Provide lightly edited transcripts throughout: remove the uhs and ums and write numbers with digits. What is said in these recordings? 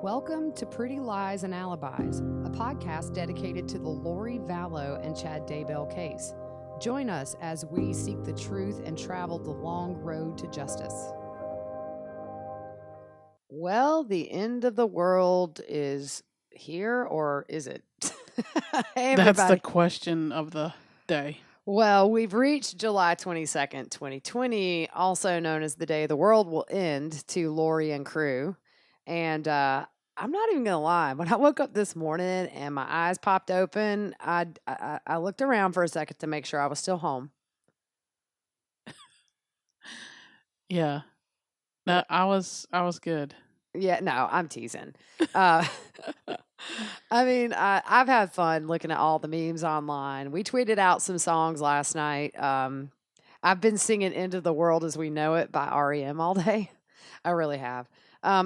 Welcome to Pretty Lies and Alibis, a podcast dedicated to the Lori Vallow and Chad Daybell case. Join us as we seek the truth and travel the long road to justice. Well, the end of the world is here, or is it? Hey, That's everybody. the question of the day. Well, we've reached July 22nd, 2020, also known as the day the world will end to Lori and crew. And I'm not even going to lie. When I woke up this morning and my eyes popped open, I looked around for a second to make sure I was still home. Yeah. No, I was good. Yeah, no, I'm teasing. I mean, I've had fun looking at all the memes online. We tweeted out some songs last night. I've been singing End of the World as We Know It by REM all day. I really have.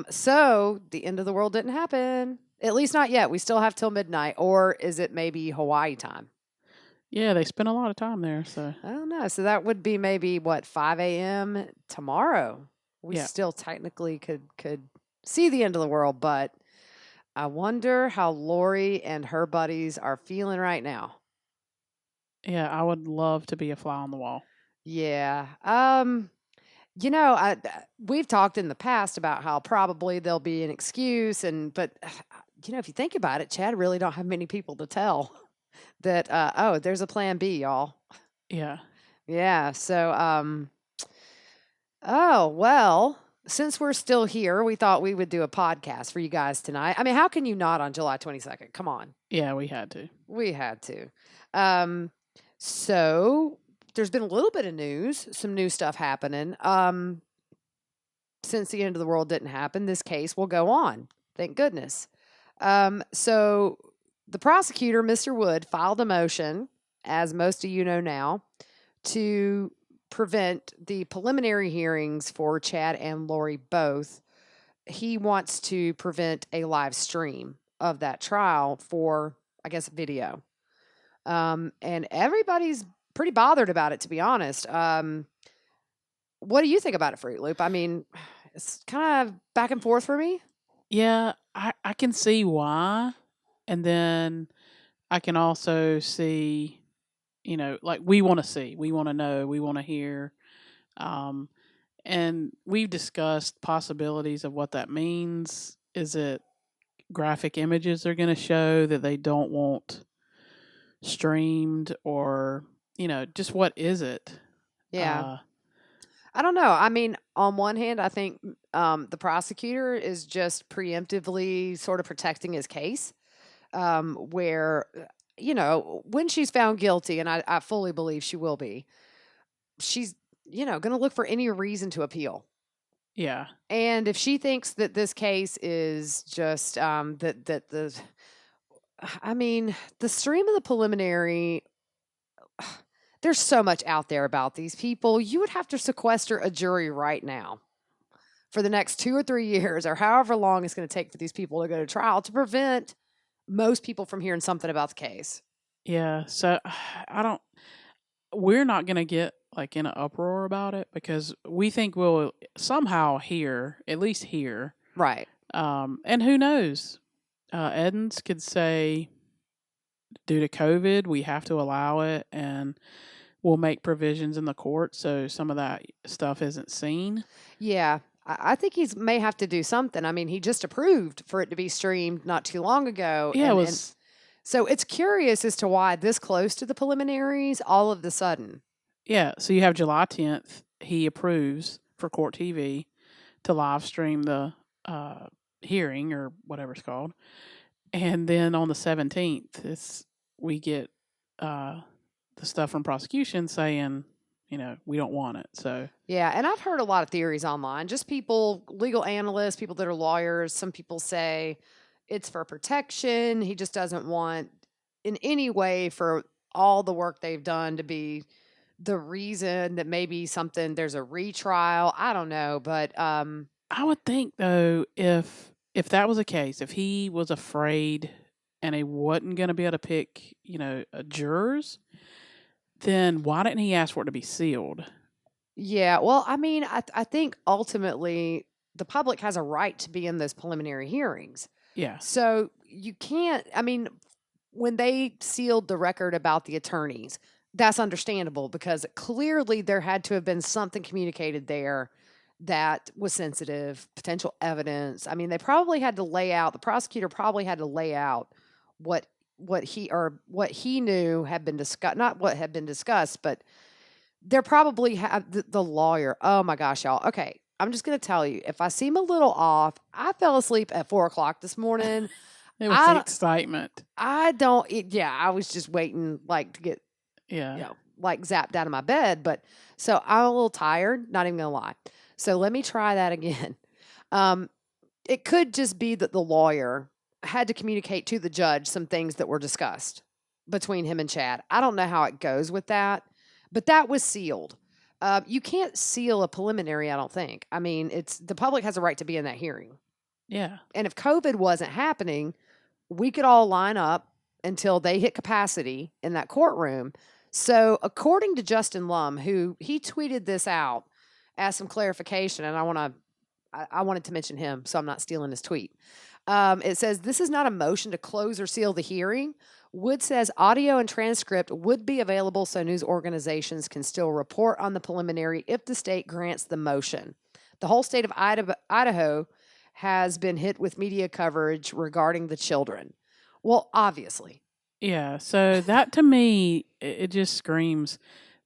So the end of the world didn't happen. At least not yet. We still have till midnight. Or is it maybe Hawaii time? Yeah, they spent a lot of time there, so. I don't know. So that would be maybe, 5 a.m. tomorrow. We Yeah. still technically could see the end of the world, but I wonder how Lori and her buddies are feeling right now. Yeah, I would love to be a fly on the wall. Yeah. We've talked in the past about how probably there'll be an excuse, but if you think about it, Chad really don't have many people to tell that. There's a plan B, y'all. Yeah. Yeah. So, oh well. Since we're still here, we thought we would do a podcast for you guys tonight. I mean, how can you not on July 22nd? Come on. Yeah, we had to. We had to. So there's been a little bit of news, some new stuff happening. Since the end of the world didn't happen, this case will go on. Thank goodness. So the prosecutor, Mr. Wood, filed a motion, as most of you know now, to prevent the preliminary hearings for Chad and Lori both. He wants to prevent a live stream of that trial for, I guess, video. And everybody's pretty bothered about it, to be honest. What do you think about it, Fruit Loop? I mean, it's kind of back and forth for me. Yeah, I can see why. And then I can also see, like we want to see, we want to know, we want to hear. And we've discussed possibilities of what that means. Is it graphic images they're going to show that they don't want streamed, or just what is it? Yeah. I don't know. I mean, on one hand, I think the prosecutor is just preemptively sort of protecting his case, where, when she's found guilty, and I fully believe she will be, she's, going to look for any reason to appeal. Yeah. And if she thinks that this case is just the stream of the preliminary, there's so much out there about these people. You would have to sequester a jury right now for the next 2 or 3 years, or however long it's going to take for these people to go to trial, to prevent most people from hearing something about the case. Yeah. So we're not going to get like in an uproar about it, because we think we'll somehow at least hear. Right. And who knows? Edens could say, due to COVID, we have to allow it, and we'll make provisions in the court so some of that stuff isn't seen. Yeah. I think he may have to do something. I mean, he just approved for it to be streamed not too long ago. Yeah, so it's curious as to why this close to the preliminaries all of the sudden. Yeah, so you have July 10th, he approves for Court TV to live stream the hearing, or whatever it's called. And then on the 17th, we get the stuff from prosecution saying, we don't want it. So yeah, and I've heard a lot of theories online. Just people, legal analysts, people that are lawyers. Some people say it's for protection. He just doesn't want in any way for all the work they've done to be the reason that maybe there's a retrial. I don't know, but I would think though, if that was the case, if he was afraid and he wasn't going to be able to pick, jurors, then why didn't he ask for it to be sealed? Yeah, well, I mean, I think ultimately the public has a right to be in those preliminary hearings. Yeah. So you can't, I mean, when they sealed the record about the attorneys, that's understandable because clearly there had to have been something communicated there that was sensitive, potential evidence. I mean, they probably had to lay out, the prosecutor probably had to lay out what what he knew had been discussed, not what had been discussed, but they're probably have the lawyer. Oh my gosh, y'all. Okay. I'm just going to tell you, if I seem a little off, I fell asleep at 4:00 this morning. It was I the don't- excitement. I don't, yeah, I was just waiting like to get, Yeah. like zapped out of my bed. But so I'm a little tired, not even going to lie. So let me try that again. It could just be that the lawyer had to communicate to the judge some things that were discussed between him and Chad. I don't know how it goes with that, but that was sealed. You can't seal a preliminary, I don't think. I mean, it's the public has a right to be in that hearing. Yeah. And if COVID wasn't happening, we could all line up until they hit capacity in that courtroom. So, according to Justin Lum, who he tweeted this out as some clarification, and I wanted to mention him, so I'm not stealing his tweet. It says this is not a motion to close or seal the hearing. Wood says audio and transcript would be available so news organizations can still report on the preliminary if the state grants the motion. The whole state of Idaho has been hit with media coverage regarding the children. Well, obviously. Yeah. So that to me, it just screams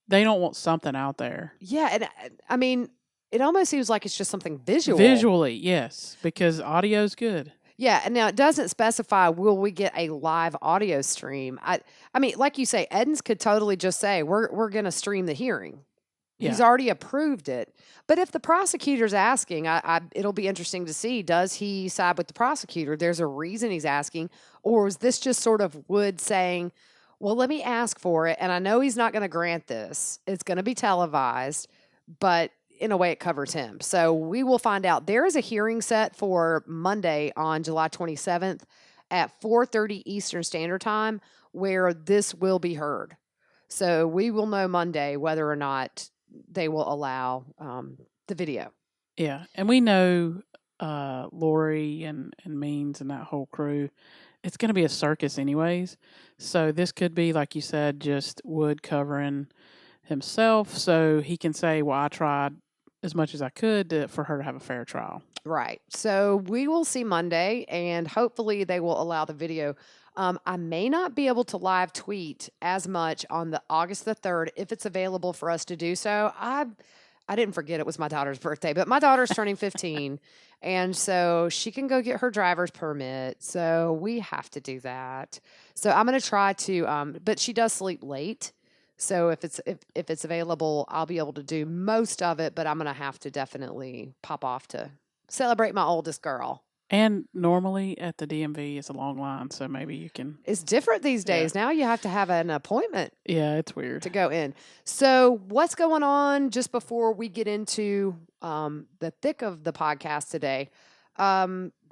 they don't want something out there. Yeah, and I mean, it almost seems like it's just something visual. Visually, yes, because audio's good. Yeah, and now it doesn't specify will we get a live audio stream. I mean, like you say, Edens could totally just say we're going to stream the hearing. He's Yeah. already approved it. But if the prosecutor's asking, it'll be interesting to see, does he side with the prosecutor? There's a reason he's asking, or is this just sort of Wood saying, well, let me ask for it, and I know he's not going to grant this. It's going to be televised, but in a way it covers him. So we will find out. There is a hearing set for Monday on July 27th at 4:30 Eastern Standard Time where this will be heard. So we will know Monday whether or not they will allow the video. Yeah. And we know Lori and Means and that whole crew, it's going to be a circus anyways. So this could be, like you said, just Wood covering himself so he can say, well, I tried as much as I could for her to have a fair trial. Right. So we will see Monday, and hopefully they will allow the video. I may not be able to live tweet as much on the August the 3rd if it's available for us to do so. I didn't forget it was my daughter's birthday, but my daughter's turning 15, and so she can go get her driver's permit. So we have to do that. So I'm going to try to, but she does sleep late. So if it's available, I'll be able to do most of it, but I'm going to have to definitely pop off to celebrate my oldest girl. And normally at the DMV, it's a long line, so maybe you can. It's different these days. Now you have to have an appointment. Yeah, it's weird to go in. So what's going on just before we get into the thick of the podcast today?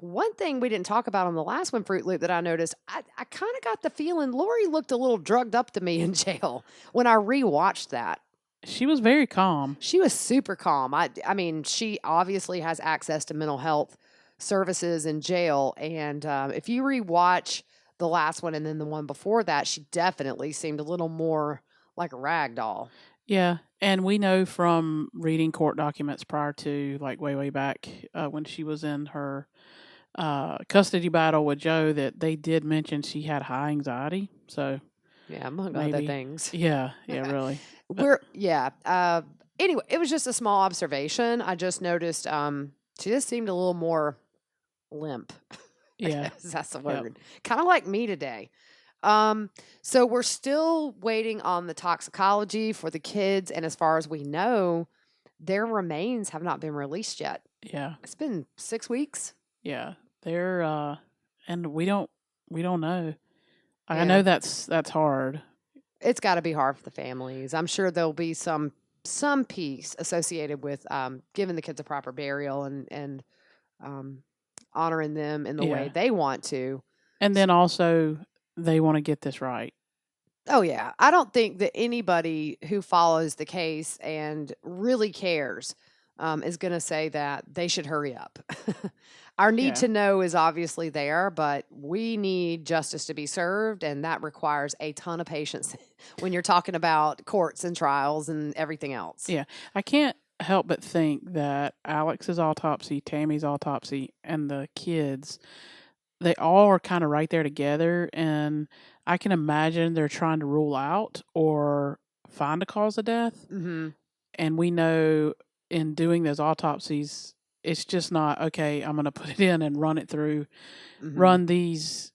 One thing we didn't talk about on the last one, Fruit Loop, that I noticed, I kind of got the feeling Lori looked a little drugged up to me in jail when I rewatched that. She was very calm. She was super calm. I mean, she obviously has access to mental health services in jail. And if you rewatch the last one and then the one before that, she definitely seemed a little more like a rag doll. Yeah. And we know from reading court documents prior to, like, way back when she was in her custody battle with Joe, that they did mention she had high anxiety. So, yeah, among other things. Yeah, really. Anyway, it was just a small observation. I just noticed she just seemed a little more limp. Yeah. That's the word. Yep. Kind of like me today. So we're still waiting on the toxicology for the kids, and as far as we know, their remains have not been released yet. Yeah. It's been 6 weeks. Yeah. They're and we don't know. I know that's hard. It's got to be hard for the families. I'm sure there'll be some piece associated with giving the kids a proper burial and honoring them in the way they want to. And then also they want to get this right. Oh, yeah. I don't think that anybody who follows the case and really cares is going to say that they should hurry up. Our need Yeah. to know is obviously there, but we need justice to be served, and that requires a ton of patience when you're talking about courts and trials and everything else. Yeah. I can't help but think that Alex's autopsy, Tammy's autopsy, and the kids, they all are kind of right there together. And I can imagine they're trying to rule out or find a cause of death. Mm-hmm. And we know in doing those autopsies, it's just not, okay, I'm going to put it in and run it through, Mm-hmm. run these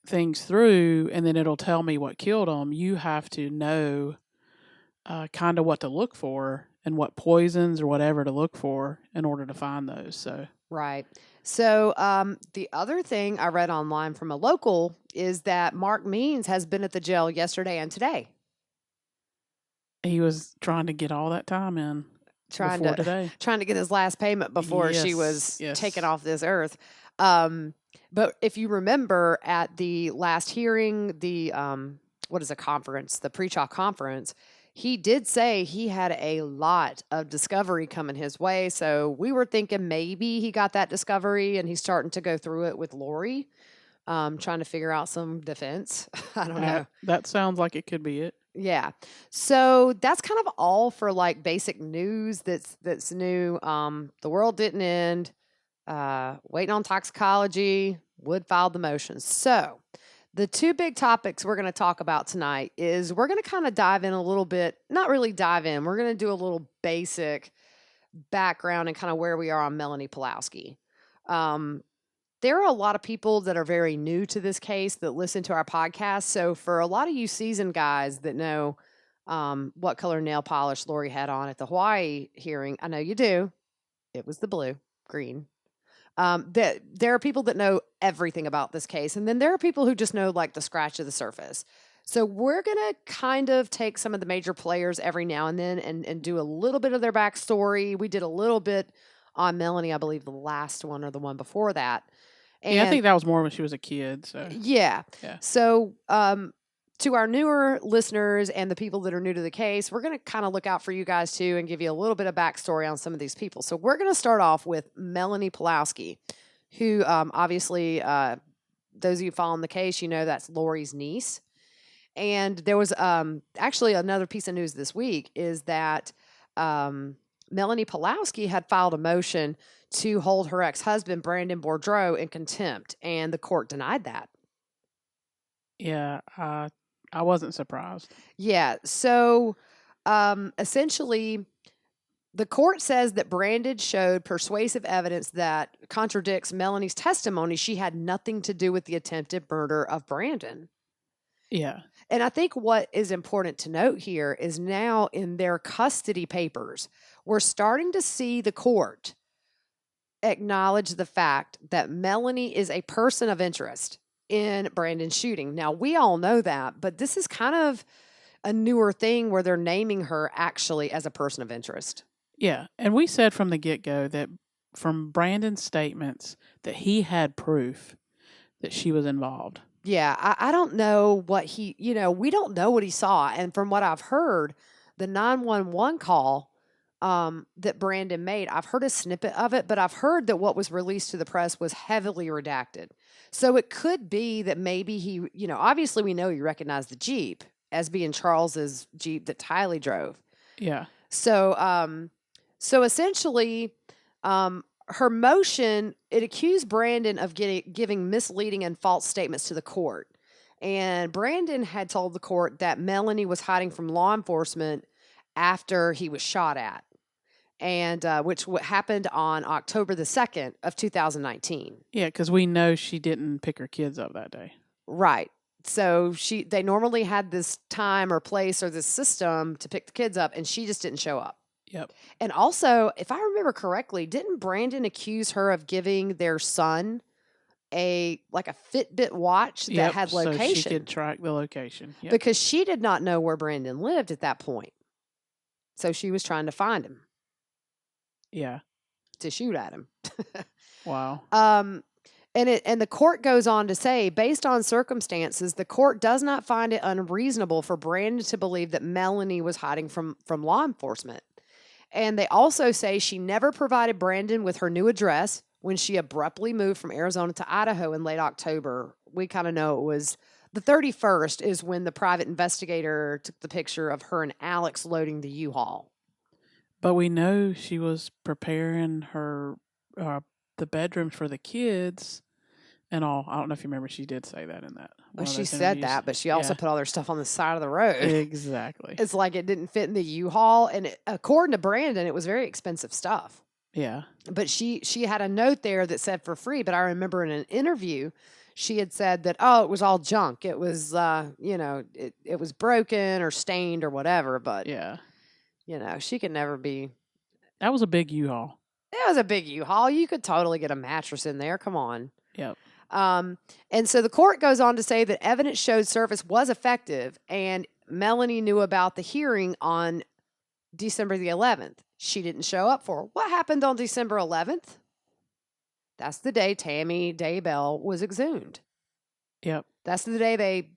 things through, and then it'll tell me what killed them. You have to know kind of what to look for and what poisons or whatever to look for in order to find those. So Right. So the other thing I read online from a local is that Mark Means has been at the jail yesterday and today. he was trying to get all that time in Trying before to today. trying to get his last payment before she was taken off this earth. But if you remember at the last hearing, the what is a conference, the pre-trial conference, he did say he had a lot of discovery coming his way. So we were thinking maybe he got that discovery and he's starting to go through it with Lori, trying to figure out some defense. I don't know. That sounds like it could be it. Yeah. So that's kind of all for like basic news that's new. The world didn't end. Waiting on toxicology. Wood filed the motion. So the two big topics we're going to talk about tonight is we're going to kind of dive in a little bit, not really dive in. We're going to do a little basic background and kind of where we are on Melanie Pawlowski. There are a lot of people that are very new to this case that listen to our podcast. So for a lot of you seasoned guys that know what color nail polish Lori had on at the Hawaii hearing, I know you do. It was the blue, green. That there are people that know everything about this case. And then there are people who just know like the scratch of the surface. So we're going to kind of take some of the major players every now and then and do a little bit of their backstory. We did a little bit on Melanie, I believe the last one or the one before that. And I think that was more when she was a kid. So yeah. So to our newer listeners and the people that are new to the case, we're going to kind of look out for you guys too and give you a little bit of backstory on some of these people. So we're going to start off with Melanie Pawlowski, who obviously, those of you following the case, you know that's Lori's niece. And there was actually another piece of news this week is that Melanie Pawlowski had filed a motion to hold her ex-husband, Brandon Boudreaux, in contempt, and the court denied that. Yeah, I wasn't surprised. Yeah, so essentially, the court says that Brandon showed persuasive evidence that contradicts Melanie's testimony. She had nothing to do with the attempted murder of Brandon. Yeah. And I think what is important to note here is now in their custody papers, we're starting to see the court acknowledge the fact that Melanie is a person of interest in Brandon's shooting. Now, we all know that, but this is kind of a newer thing where they're naming her actually as a person of interest. Yeah. And we said from the get-go that from Brandon's statements that he had proof that she was involved. Yeah, I don't know what he, we don't know what he saw. And from what I've heard, the 911 call that Brandon made, I've heard a snippet of it, but I've heard that what was released to the press was heavily redacted. So it could be that maybe he, obviously we know he recognized the Jeep as being Charles's Jeep that Tylee drove. Yeah. So, so essentially, her motion, it accused Brandon of giving misleading and false statements to the court. And Brandon had told the court that Melanie was hiding from law enforcement after he was shot at, and which happened on October the 2nd of 2019. Yeah, because we know she didn't pick her kids up that day. Right. So they normally had this time or place or this system to pick the kids up, and she just didn't show up. Yep. And also, if I remember correctly, didn't Brandon accuse her of giving their son a Fitbit watch that had location? So she could track the location. Yep. Because she did not know where Brandon lived at that point. So she was trying to find him. Yeah. To shoot at him. Wow. And the court goes on to say, based on circumstances, the court does not find it unreasonable for Brandon to believe that Melanie was hiding from law enforcement. And they also say she never provided Brandon with her new address when she abruptly moved from Arizona to Idaho in late October. We kind of know it was the 31st is when the private investigator took the picture of her and Alex loading the U-Haul. But we know she was preparing her the bedrooms for the kids and all. I don't know if you remember, she did say that in that. Well, she said that, but she also put all their stuff on the side of the road. Exactly. It's like it didn't fit in the U-Haul, and according to Brandon, it was very expensive stuff. Yeah. But she had a note there that said for free, but I remember in an interview she had said that, oh, it was all junk. It was, it was broken or stained or whatever. But, yeah, she could never be. That was a big U-Haul. That was a big U-Haul. You could totally get a mattress in there. Come on. Yep. And so the court goes on to say that evidence showed service was effective, and Melanie knew about the hearing on December the 11th. She didn't show up for her. What happened on December 11th? That's the day Tammy Daybell was exhumed. Yep. That's the day they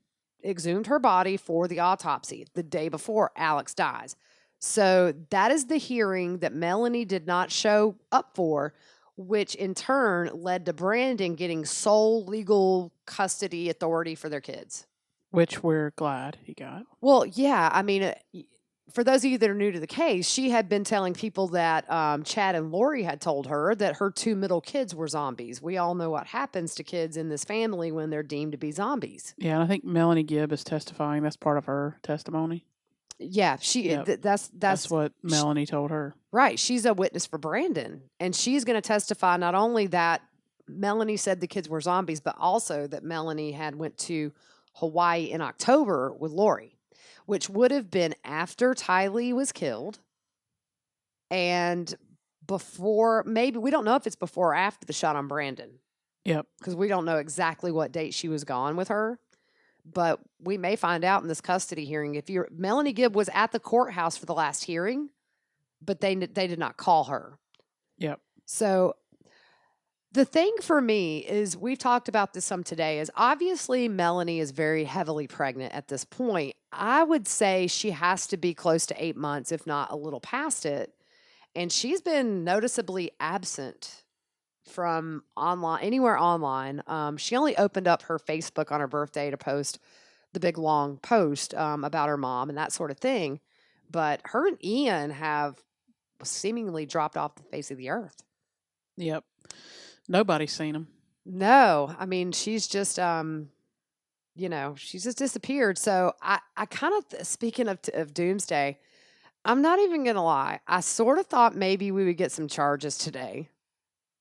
exhumed her body for the autopsy, the day before Alex dies. So that is the hearing that Melanie did not show up for, which in turn led to Brandon getting sole legal custody authority for their kids. Which we're glad he got. Well, yeah. I mean, for those of you that are new to the case, she had been telling people that Chad and Lori had told her that her two middle kids were zombies. We all know what happens to kids in this family when they're deemed to be zombies. Yeah, and I think Melanie Gibb is testifying. That's part of her testimony. Yeah, that's what Melanie told her. Right. She's a witness for Brandon, and she's going to testify not only that Melanie said the kids were zombies, but also that Melanie had went to Hawaii in October with Lori, which would have been after Tylee was killed and before, maybe, we don't know if it's before or after the shot on Brandon. Yep. Because we don't know exactly what date she was gone with her. But we may find out in this custody hearing. Melanie Gibb was at the courthouse for the last hearing, but they did not call her. Yep. So the thing for me is, we've talked about this some today, is obviously Melanie is very heavily pregnant at this point. I would say she has to be close to 8 months, if not a little past it. And she's been noticeably absent from anywhere online. She only opened up her Facebook on her birthday to post the big long post about her mom and that sort of thing. But her and Ian have seemingly dropped off the face of the earth. Yep. Nobody's seen them. No, I mean, she's just, she's just disappeared. So I kind of, speaking of Doomsday, I'm not even going to lie. I sort of thought maybe we would get some charges today.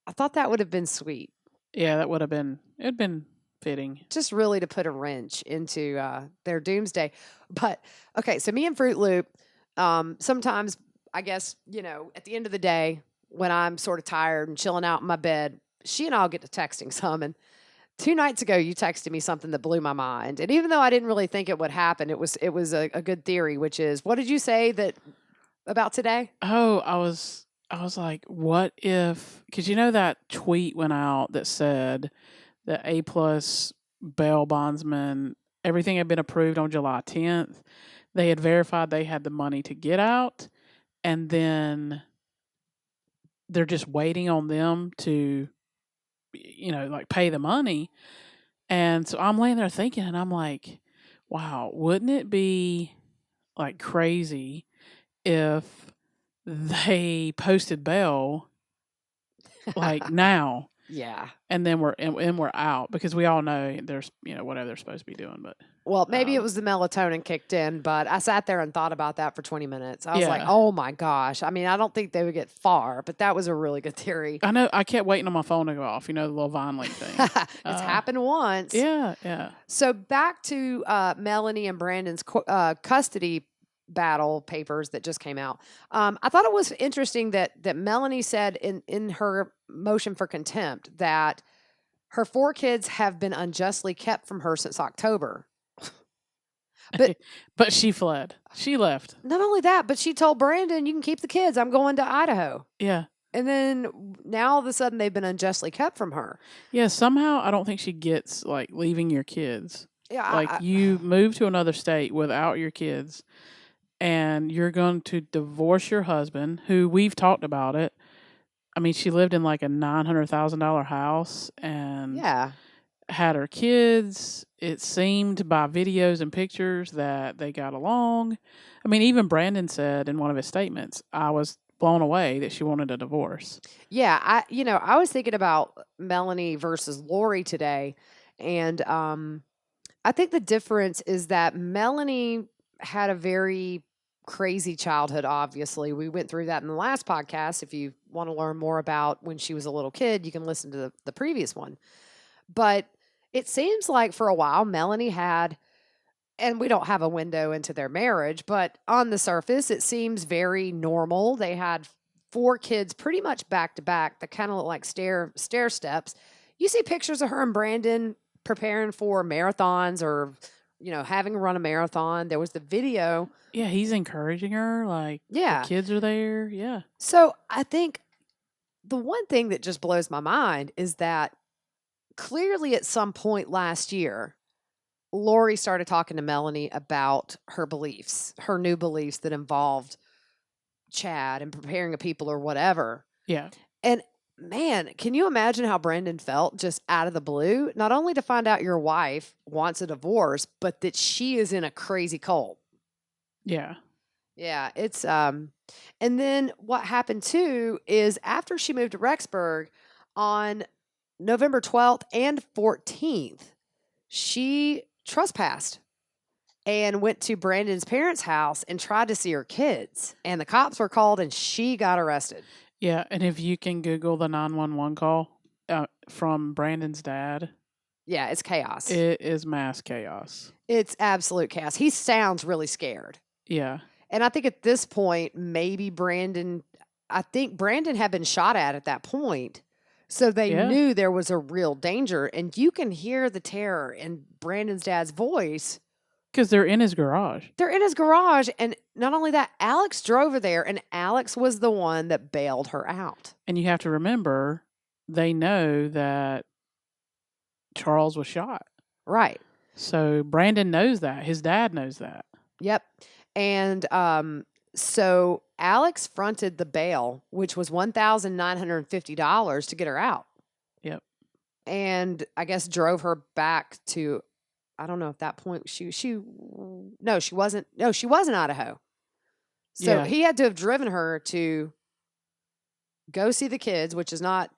I thought that would have been sweet. Yeah, that would have been, it'd been fitting. Just really to put a wrench into their Doomsday. But, okay, so me and Fruit Loop, sometimes, I guess, at the end of the day, when I'm sort of tired and chilling out in my bed, she and I'll get to texting some. And 2 nights ago, you texted me something that blew my mind. And even though I didn't really think it would happen, it was a good theory, which is, what did you say about today? Oh, I was like, what if, because that tweet went out that said that A+ bail bondsman, everything had been approved on July 10th. They had verified they had the money to get out, and then they're just waiting on them to, pay the money. And so I'm laying there thinking, and I'm like, wow, wouldn't it be like crazy if they posted bail like now? Yeah. And then we're out, because we all know there's, whatever they're supposed to be doing. But well, maybe it was the melatonin kicked in, but I sat there and thought about that for 20 minutes. I was like, oh my gosh. I mean, I don't think they would get far, but that was a really good theory. I know. I kept waiting on my phone to go off, the little Vine link thing. It's happened once. Yeah, yeah. So back to Melanie and Brandon's custody battle papers that just came out. I thought it was interesting that Melanie said in her motion for contempt that her 4 kids have been unjustly kept from her since October. But she fled. She left. Not only that, but she told Brandon, you can keep the kids. I'm going to Idaho. Yeah. And then now all of a sudden they've been unjustly kept from her. Yeah, somehow I don't think she gets like leaving your kids. Yeah. You move to another state without your kids. and you're going to divorce your husband, who we've talked about it. I mean, she lived in like a $900,000 house and Yeah. had her kids. It seemed by videos and pictures that they got along. I mean, even Brandon said in one of his statements, I was blown away that she wanted a divorce. Yeah, I was thinking about Melanie versus Lori today, and I think the difference is that Melanie had a very crazy childhood. Obviously, we went through that in the last podcast. If you want to learn more about when she was a little kid, you can listen to the previous one. But it seems like for a while, Melanie had, and we don't have a window into their marriage, but on the surface, it seems very normal. They had 4 kids pretty much back to back that kind of look like stair steps. You see pictures of her and Brandon preparing for marathons or, having run a marathon. There was the video. Yeah, he's encouraging her. Like, Yeah. the kids are there. Yeah. So I think the one thing that just blows my mind is that clearly at some point last year, Lori started talking to Melanie about her beliefs, her new beliefs that involved Chad and preparing a people or whatever. Yeah. And man, can you imagine how Brandon felt just out of the blue? Not only to find out your wife wants a divorce, but that she is in a crazy cult. Yeah. Yeah, it's and then what happened too is after she moved to Rexburg on November 12th and 14th, she trespassed and went to Brandon's parents' house and tried to see her kids. And the cops were called and she got arrested. Yeah. And if you can Google the 911 call from Brandon's dad, Yeah, it's chaos. it is mass chaos. It's absolute chaos. He sounds really scared. Yeah. And I think at this point, maybe I think Brandon had been shot at that point. So they Yeah. knew there was a real danger. And you can hear the terror in Brandon's dad's voice. Because they're in his garage. They're in his garage. And not only that, Alex drove her there, and Alex was the one that bailed her out. And you have to remember, they know that Charles was shot. Right. So Brandon knows that. His dad knows that. Yep. And so Alex fronted the bail, which was $1,950 to get her out. Yep. And I guess drove her back to, I don't know at that point she wasn't in Idaho. So Yeah. he had to have driven her to go see the kids, which is not.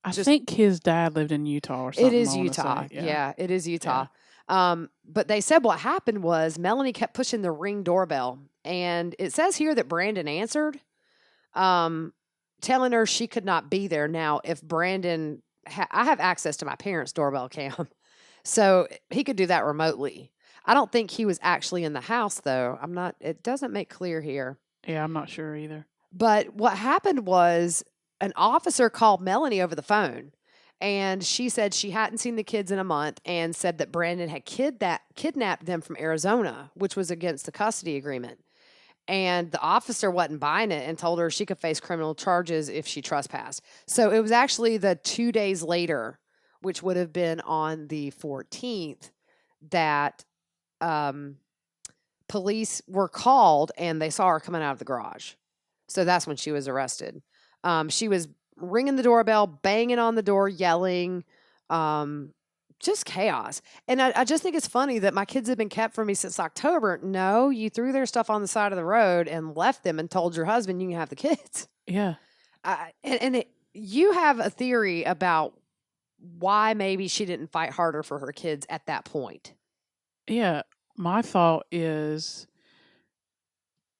I think his dad lived in Utah or something. It is I wanna Utah. say. Yeah, it is Utah. But they said what happened was Melanie kept pushing the Ring doorbell. And it says here that Brandon answered, telling her she could not be there. Now, if Brandon, I have access to my parents' doorbell cam, so he could do that remotely. I don't think he was actually in the house, though. It doesn't make clear here. Yeah, I'm not sure either. But what happened was an officer called Melanie over the phone, and she said she hadn't seen the kids in a month and said that Brandon had kidnapped them from Arizona, which was against the custody agreement. And the officer wasn't buying it and told her she could face criminal charges if she trespassed. So it was actually the 2 days later, which would have been on the 14th, that police were called and they saw her coming out of the garage. So that's when she was arrested. She was ringing the doorbell, banging on the door, yelling, just chaos. And I just think it's funny that my kids have been kept from me since October. No, you threw their stuff on the side of the road and left them and told your husband you can have the kids. Yeah. You have a theory about why maybe she didn't fight harder for her kids at that point. Yeah. My thought is,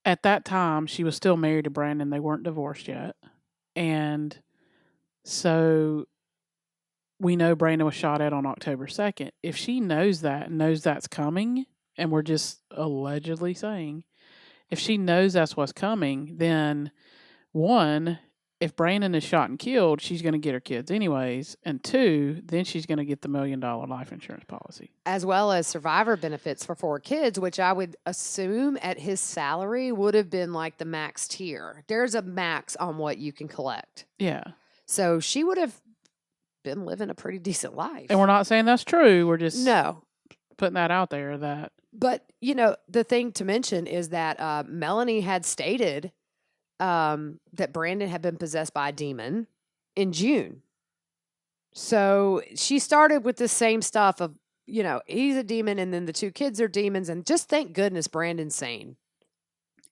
at that time, she was still married to Brandon. They weren't divorced yet. And so we know Brandon was shot at on October 2nd. If she knows that and knows that's coming, and we're just allegedly saying, if she knows that's what's coming, then one, if Brandon is shot and killed, she's going to get her kids anyways. And two, then she's going to get the $1 million life insurance policy. As well as survivor benefits for 4 kids, which I would assume at his salary would have been like the max tier. There's a max on what you can collect. Yeah. So she would have been living a pretty decent life. And we're not saying that's true. We're just... No. putting that out there that. But, you know, the thing to mention is that Melanie had stated that Brandon had been possessed by a demon in June. So she started with the same stuff of, you know, he's a demon and then the two kids are demons. And just thank goodness Brandon's sane.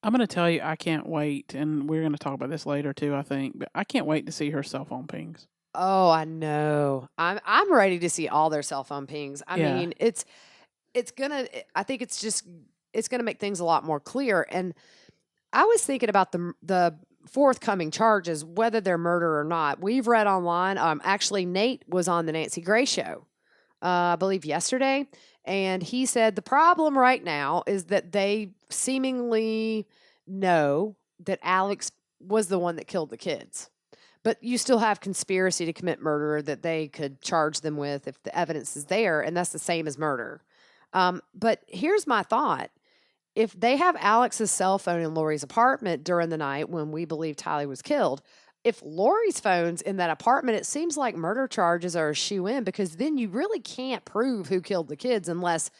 I'm going to tell you, I can't wait. And we're going to talk about this later too, I think. But I can't wait to see her cell phone pings. Oh, I know. I'm ready to see all their cell phone pings. I mean, it's gonna. I think it's gonna make things a lot more clear. And I was thinking about the forthcoming charges, whether they're murder or not. We've read online. Actually, Nate was on the Nancy Grace show, I believe yesterday, and he said the problem right now is that they seemingly know that Alex was the one that killed the kids. But you still have conspiracy to commit murder that they could charge them with if the evidence is there, and that's the same as murder. But here's my thought. If they have Alex's cell phone in Lori's apartment during the night when we believe Tylee was killed, if Lori's phone's in that apartment, it seems like murder charges are a shoe-in because then you really can't prove who killed the kids unless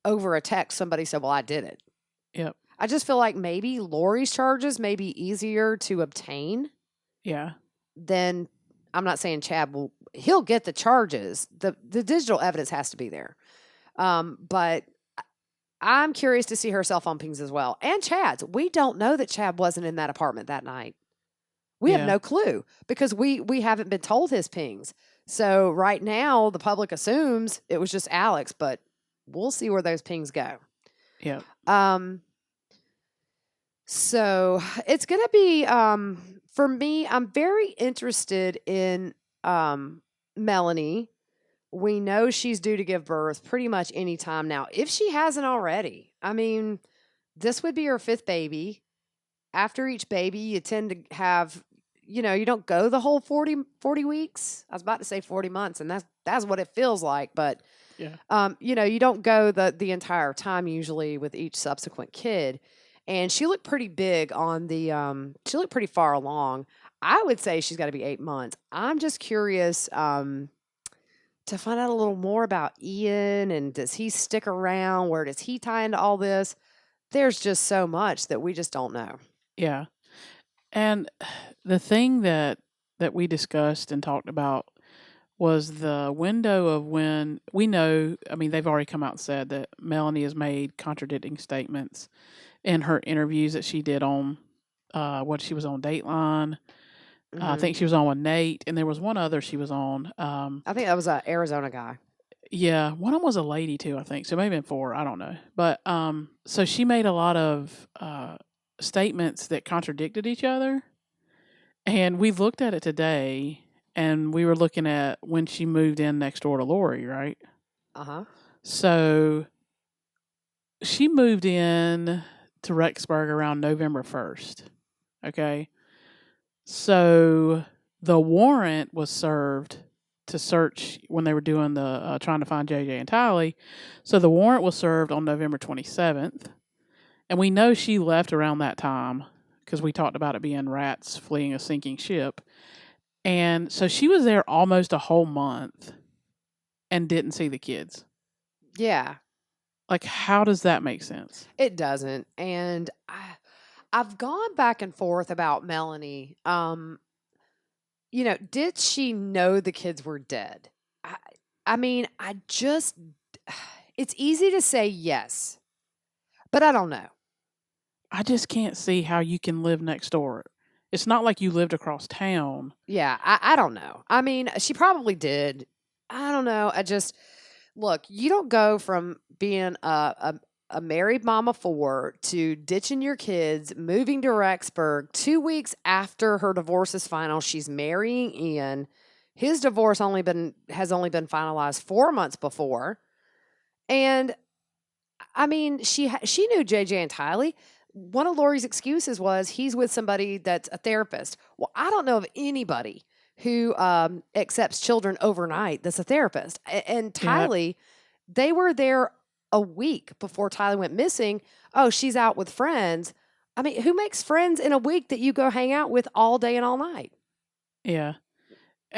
over a text somebody said, well, I did it. Yep. I just feel like maybe Lori's charges may be easier to obtain. Yeah. Then I'm not saying Chad he'll get the charges. The digital evidence has to be there. But I'm curious to see her cell phone pings as well. And Chad's. We don't know that Chad wasn't in that apartment that night. We have no clue because we haven't been told his pings. So right now the public assumes it was just Alex, but we'll see where those pings go. Yeah. So it's going to be, for me, I'm very interested in Melanie. We know she's due to give birth pretty much any time now. If she hasn't already, I mean, this would be her 5th baby. After each baby, you tend to have, you know, you don't go the whole 40 weeks. I was about to say 40 months, and that's what it feels like. But, you know, you don't go the entire time usually with each subsequent kid. And she looked pretty big on the, she looked pretty far along. I would say she's got to be 8 months. I'm just curious to find out a little more about Ian and does he stick around? Where does he tie into all this? There's just so much that we just don't know. Yeah. And the thing that we discussed and talked about was the window of when we know, I mean, they've already come out and said that Melanie has made contradicting statements in her interviews that she did on what she was on Dateline. I think she was on with Nate, and there was one other she was on. I think that was an Arizona guy. Yeah, one of them was a lady too, I think. So maybe 4, I don't know. But so she made a lot of statements that contradicted each other. And we looked at it today, and we were looking at when she moved in next door to Lori, right? Uh-huh. So she moved in to Rexburg around November 1st. Okay. So the warrant was served to search when they were doing the trying to find JJ and Tylee. So the warrant was served on November 27th. And we know she left around that time because we talked about it being rats fleeing a sinking ship. And so she was there almost a whole month and didn't see the kids. Yeah. Like, how does that make sense? It doesn't. And I've gone back and forth about Melanie. You know, did she know the kids were dead? I mean, it's easy to say yes, but I don't know. I just can't see how you can live next door. It's not like you lived across town. Yeah, I don't know. I mean, she probably did. I don't know. Look, you don't go from being a married mom of 4 to ditching your kids, moving to Rexburg 2 weeks after her divorce is final. She's marrying Ian. His divorce has only been finalized 4 months before. And I mean, she knew JJ and Tylee. One of Lori's excuses was he's with somebody that's a therapist. Well, I don't know of anybody who accepts children overnight that's a therapist. And Tylee, they were there a week before Tylee went missing. Oh, she's out with friends. I mean, who makes friends in a week that you go hang out with all day and all night? Yeah.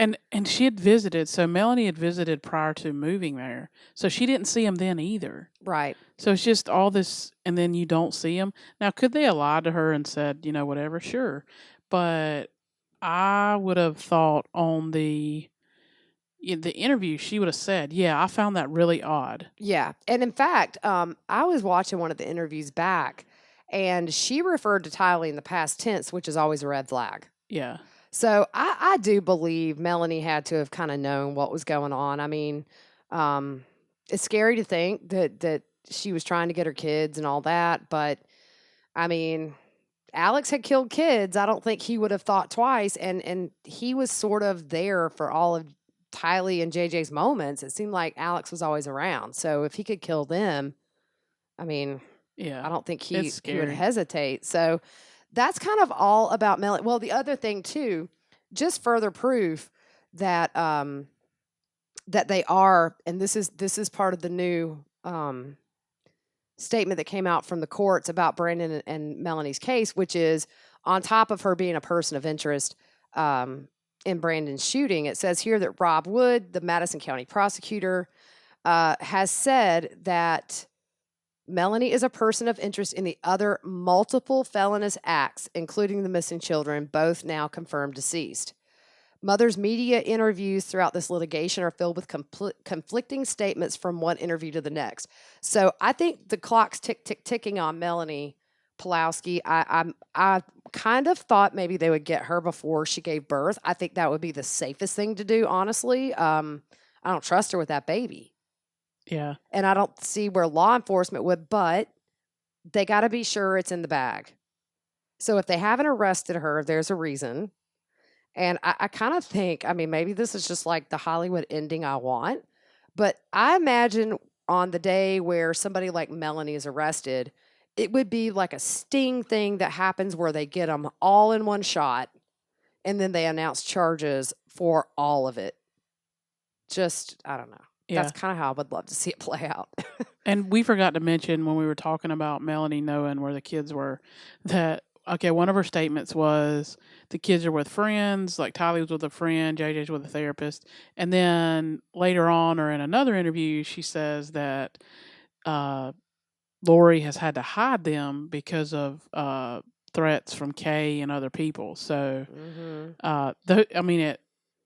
And she had visited. So Melanie had visited prior to moving there. So she didn't see him then either. Right. So it's just all this, and then you don't see him. Now, could they have lied to her and said, whatever? Sure. But I would have thought on the interview, she would have said, yeah, I found that really odd. Yeah. And in fact, I was watching one of the interviews back, and she referred to Tylee in the past tense, which is always a red flag. Yeah. So I do believe Melanie had to have kind of known what was going on. I mean, it's scary to think that she was trying to get her kids and all that, but I mean, Alex had killed kids. I don't think he would have thought twice, and he was sort of there for all of Tylee and JJ's moments. It seemed like Alex was always around. So if he could kill them, I mean, Yeah. I don't think he would scary. hesitate. So that's kind of all about Melanie. Well, the other thing too, just further proof that that they are, and this is part of the new statement that came out from the courts about Brandon and Melanie's case, which is on top of her being a person of interest in Brandon's shooting. It says here that Rob Wood, the Madison County prosecutor, has said that Melanie is a person of interest in the other multiple felonious acts, including the missing children, both now confirmed deceased. Mother's media interviews throughout this litigation are filled with conflicting statements from one interview to the next. So I think the clock's ticking on Melanie Pawlowski. I kind of thought maybe they would get her before she gave birth. I think that would be the safest thing to do, honestly. I don't trust her with that baby. Yeah. And I don't see where law enforcement would, but they got to be sure it's in the bag. So if they haven't arrested her, there's a reason. And I kind of think, I mean, maybe this is just like the Hollywood ending I want, but I imagine on the day where somebody like Melanie is arrested, it would be like a sting thing that happens where they get them all in one shot and then they announce charges for all of it. Just, I don't know. Yeah. That's kind of how I would love to see it play out. And we forgot to mention when we were talking about Melanie knowing where the kids were that, okay, one of her statements was the kids are with friends, like Tylee was with a friend, JJ's with a therapist. And then later on, or in another interview, she says that Lori has had to hide them because of threats from Kay and other people. So, I mean, it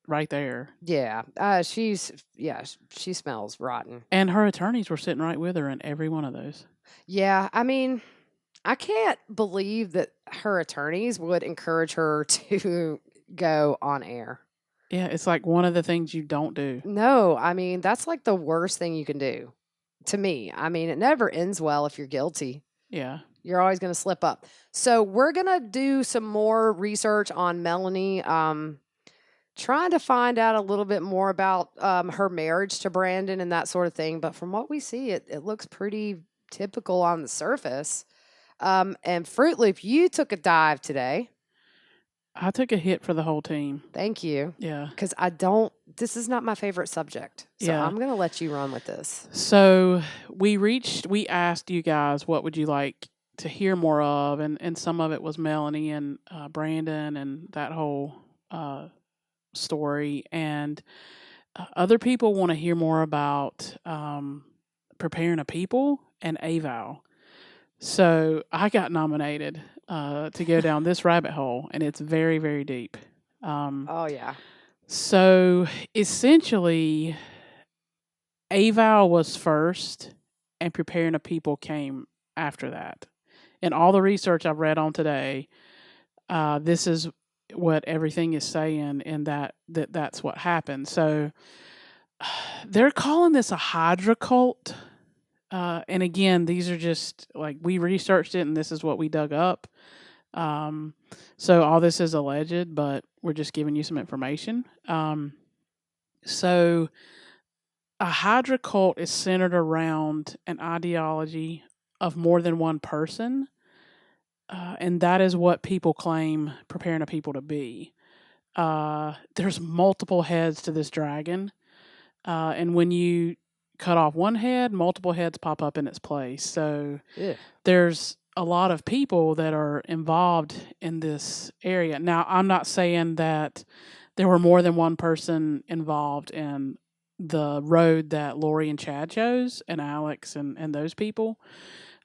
right there. Yeah. She smells rotten. And her attorneys were sitting right with her in every one of those. Yeah. I mean, I can't believe that her attorneys would encourage her to go on air. Yeah, it's like one of the things you don't do. No, I mean, that's like the worst thing you can do to me. I mean, it never ends well if you're guilty. Yeah. You're always going to slip up. So we're going to do some more research on Melanie, trying to find out a little bit more about her marriage to Brandon and that sort of thing. But from what we see, it looks pretty typical on the surface. And Fruit Loop, you took a dive today. I took a hit for the whole team. Thank you. Yeah. Because this is not my favorite subject. So I'm going to let you run with this. So we asked you guys, what would you like to hear more of? And some of it was Melanie and Brandon and that whole story. And other people want to hear more about preparing a people and AVOW. So I got nominated to go down this rabbit hole, and it's very, very deep. Oh, yeah. So essentially, AVOW was first, and preparing a people came after that. And all the research I've read on today, this is what everything is saying, and that's what happened. So they're calling this a Hydra cult. And again, these are just like we researched it, and this is what we dug up. So all this is alleged, but we're just giving you some information. So a Hydra cult is centered around an ideology of more than one person, and that is what people claim preparing a people to be. There's multiple heads to this dragon, and when you cut off one head, multiple heads pop up in its place. So there's a lot of people that are involved in this area. Now, I'm not saying that there were more than one person involved in the road that Lori and Chad chose, and Alex and those people.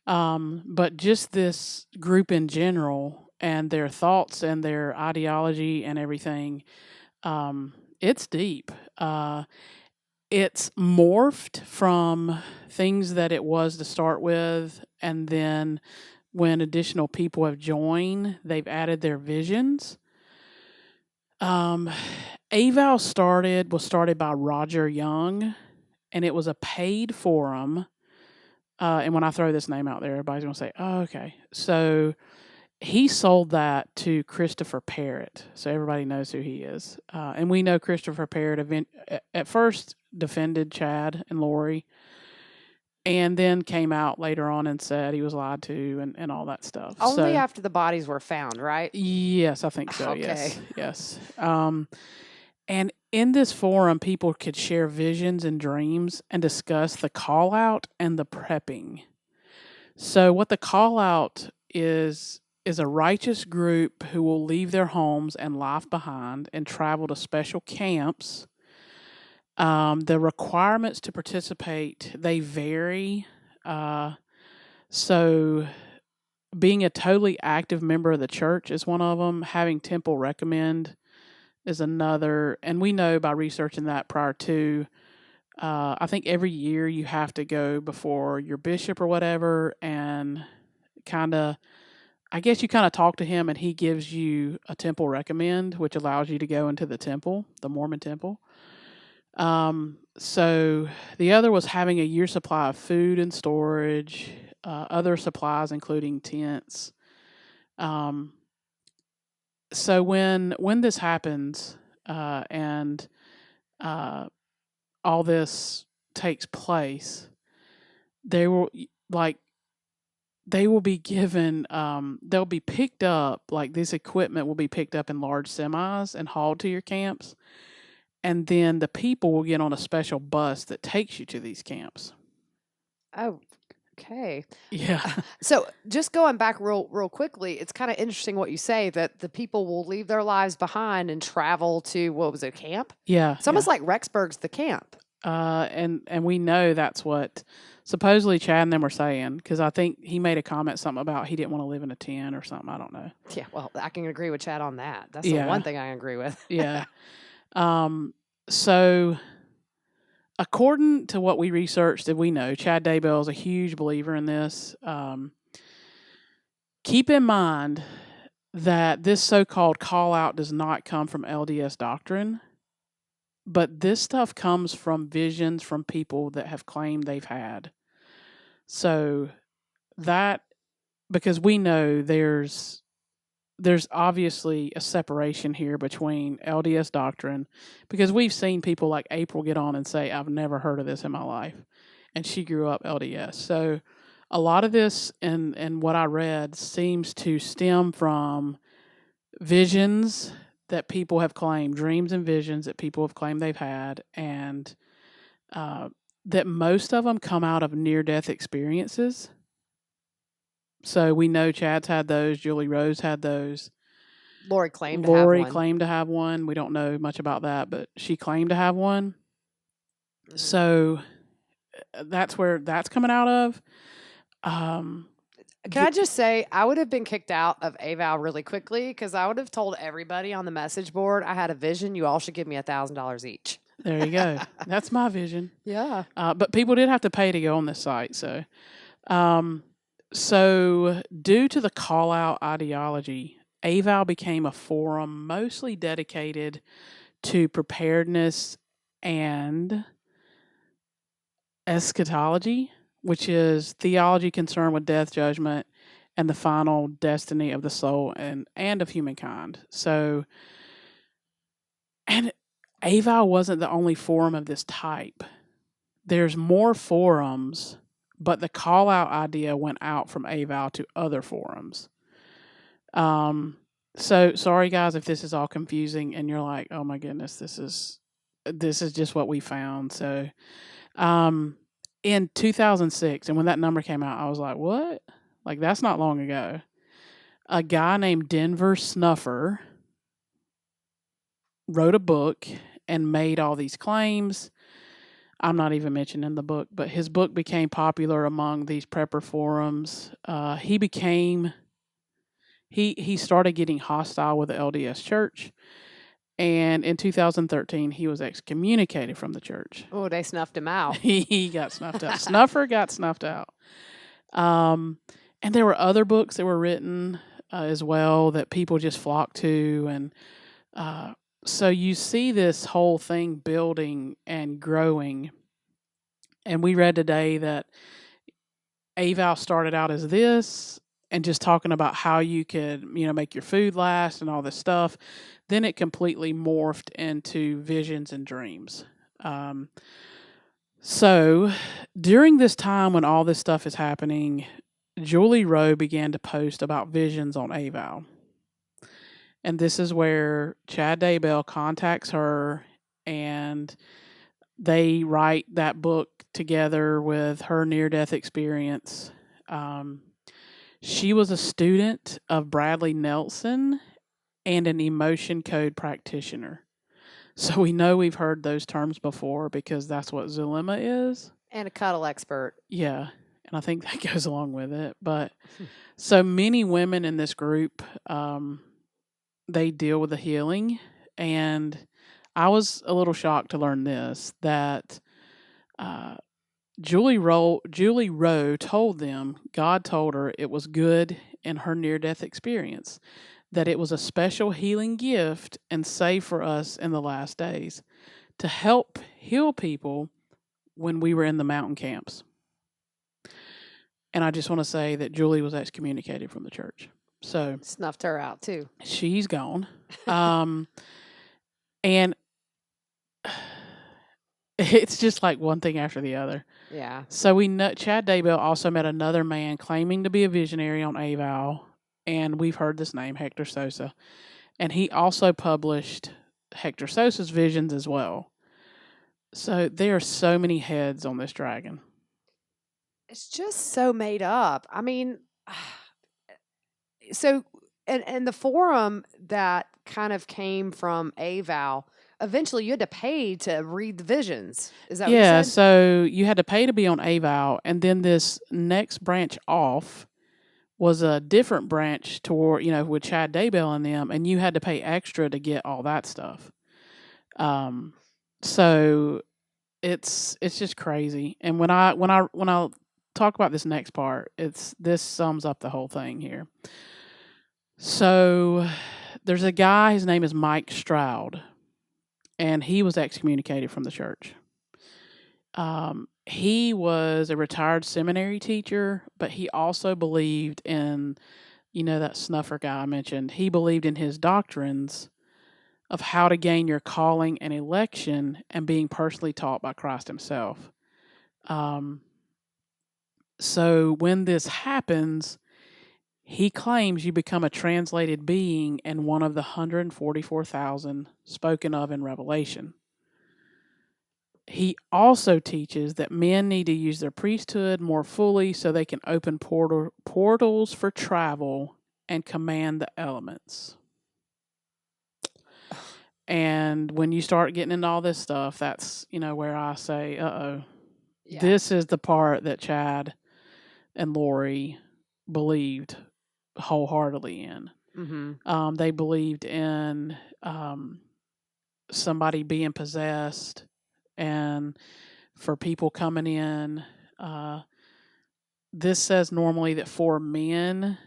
But just this group in general and their thoughts and their ideology and everything, it's deep. It's morphed from things that it was to start with, and then when additional people have joined, they've added their visions. AVOW was started by Roger Young, and it was a paid forum. And when I throw this name out there, everybody's going to say, oh, okay. So he sold that to Christopher Parrott. So everybody knows who he is. And we know Christopher Parrott at first defended Chad and Lori, and then came out later on and said he was lied to and all that stuff. Only after the bodies were found, right? Yes, I think so. Okay. Yes. And in this forum, people could share visions and dreams and discuss the call out and the prepping. So what the call out is a righteous group who will leave their homes and life behind and travel to special camps. The requirements to participate, they vary. So being a totally active member of the church is one of them. Having temple recommend is another. And we know by researching that prior to, I think every year you have to go before your bishop or whatever and I guess you kind of talk to him and he gives you a temple recommend, which allows you to go into the temple, the Mormon temple. So the other was having a year's supply of food and storage, other supplies, including tents. So when this happens, and all this takes place, they will be given, they'll be picked up, like this equipment will be picked up in large semis and hauled to your camps. And then the people will get on a special bus that takes you to these camps. Oh, okay. Yeah. So just going back real quickly, it's kind of interesting what you say that the people will leave their lives behind and travel to, what was it, camp? Yeah. It's almost like Rexburg's the camp. And we know that's what supposedly Chad and them were saying, because I think he made a comment something about he didn't want to live in a tent or something. I don't know. Yeah, well, I can agree with Chad on that. That's the one thing I agree with. Yeah. So according to what we researched, that we know, Chad Daybell is a huge believer in this. Keep in mind that this so-called call out does not come from LDS doctrine, but this stuff comes from visions from people that have claimed they've had. So that, because we know there's obviously a separation here between LDS doctrine, because we've seen people like April get on and say, I've never heard of this in my life. And she grew up LDS. So a lot of this and what I read seems to stem from visions that people have claimed, dreams and visions that people have claimed they've had, and that most of them come out of near-death experiences. So we know Chad's had those. Julie Rose had those. Lori claimed to have one. Claimed to have one. We don't know much about that, but she claimed to have one. Mm-hmm. So that's where that's coming out of. Can I just say, I would have been kicked out of AVOW really quickly because I would have told everybody on the message board, I had a vision. You all should give me $1,000 each. There you go. That's my vision. Yeah. But people did have to pay to go on this site. So, due to the call-out ideology, AVOW became a forum mostly dedicated to preparedness and eschatology, which is theology concerned with death, judgment, and the final destiny of the soul and of humankind. So, and AVOW wasn't the only forum of this type. There's more forums, but the call-out idea went out from AVOW to other forums. So sorry guys if this is all confusing and you're like, oh my goodness, this is just what we found. So, in 2006, and when that number came out, I was like, what? Like, that's not long ago. A guy named Denver Snuffer wrote a book and made all these claims. I'm not even mentioning the book, but his book became popular among these prepper forums. He started getting hostile with the LDS Church, and in 2013 he was excommunicated from the church. Oh, they snuffed him out. He got snuffed out. Snuffer got snuffed out. And there were other books that were written as well that people just flocked to, and so you see this whole thing building and growing. And we read today that AVOW started out as this and just talking about how you could, make your food last and all this stuff. Then it completely morphed into visions and dreams. So during this time when all this stuff is happening, Julie Rowe began to post about visions on AVOW. And this is where Chad Daybell contacts her, and they write that book together with her near-death experience. She was a student of Bradley Nelson and an emotion code practitioner. So we know we've heard those terms before because that's what Zulema is. And a cuddle expert. Yeah, and I think that goes along with it. But so many women in this group, they deal with the healing. And I was a little shocked to learn this, that Julie Rowe told them God told her it was good in her near-death experience, that it was a special healing gift and safe for us in the last days to help heal people when we were in the mountain camps. And I just want to say that Julie was excommunicated from the church. So snuffed her out too. She's gone. And it's just like one thing after the other. Yeah. So we know Chad Daybell also met another man claiming to be a visionary on AVOW, and we've heard this name, Hector Sosa. And he also published Hector Sosa's visions as well. So there are so many heads on this dragon. It's just so made up. I mean, so and the forum that kind of came from AVOW, eventually you had to pay to read the visions. Is that what you said? So you had to pay to be on AVOW, and then this next branch off was a different branch toward, with Chad Daybell and them, and you had to pay extra to get all that stuff. So it's just crazy. And when I talk about this next part, this sums up the whole thing here. So there's a guy, his name is Mike Stroud, and he was excommunicated from the church. He was a retired seminary teacher, but he also believed in, that snuffer guy I mentioned. He believed in his doctrines of how to gain your calling and election and being personally taught by Christ himself. So when this happens, he claims you become a translated being and one of the 144,000 spoken of in Revelation. He also teaches that men need to use their priesthood more fully so they can open portals for travel and command the elements. And when you start getting into all this stuff, that's, where I say, yeah. This is the part that Chad and Lori believed wholeheartedly in. Mm-hmm. They believed in somebody being possessed, and for people coming in. This says normally that 4 men